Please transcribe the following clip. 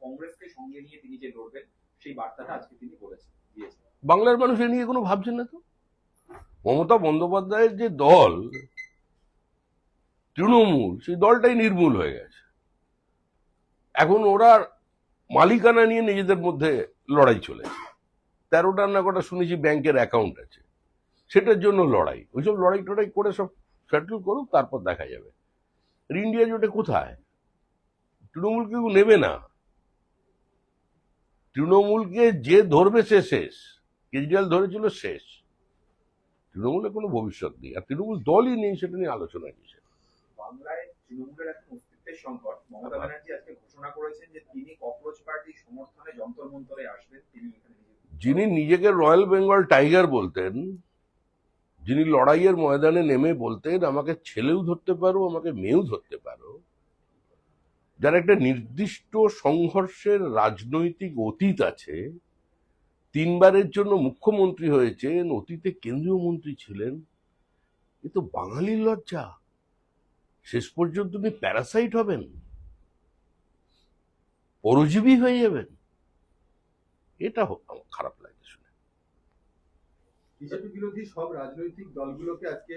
কংগ্রেসকে সঙ্গে নিয়ে তিনি যে লড়বেন সেই বার্তাটা আজকে তিনি দিয়েছেন। বাংলার মানুষ এ নিয়ে কোনো ভাবছেন না তো। মমতা বন্দ্যোপাধ্যায়ের যে দল তৃণমূল, সেই দলটাই নির্মূল হয়ে গেছে। এখন ওরা মালিকানা নিয়ে নিজেদের মধ্যে লড়াই চলেছে। 13টা না কটা শুনেছি ব্যাংকের অ্যাকাউন্ট আছে, সেটার জন্য লড়াই। ওইসব লড়াই টড়াই করে সব সেটেল করুক, তারপর দেখা যাবে। ইন্ডিয়া জোটে কোথায়? তৃণমূল কেউ নেবে না। তৃণমূলকে যে ধরবে সে শেষ। কেজরিওয়াল ধরেছিল শেষ। তৃণমূলের কোনো ভবিষ্যৎ নেই, আর তৃণমূল দলই নেই, সেটা নিয়ে আলোচনা কিসের। বাংলায় তৃণমূলের এখন অস্তিত্বের সংকট। মমতা ব্যানার্জি আজকে ঘোষণা করেছেন যে তিনি ককরোচ পার্টির সমর্থনে যন্তর মন্তরে আসবেন। তিনি যিনি নিজেকে রয়্যাল বেঙ্গল টাইগার বলতেন, যিনি লড়াইয়ের ময়দানে নেমে বলতেন আমাকে ছেলেও ধরতে পারো, আমাকে মেয়েও ধরতে পারো, যার একটা নির্দিষ্ট সংঘর্ষের রাজনৈতিক অতীত আছে, 3বারের জন্য মুখ্যমন্ত্রী হয়েছেন, অতীতে কেন্দ্রীয় মন্ত্রী ছিলেন, এ তো বাঙালির লজ্জা। শেষ পর্যন্ত তুমি প্যারাসাইট হবেন, পরজীবী হয়ে যাবেন। এটা আমার খারাপ লাগে শুনে। বিজেপি বিরোধী সব রাজনৈতিক দলগুলোকে আজকে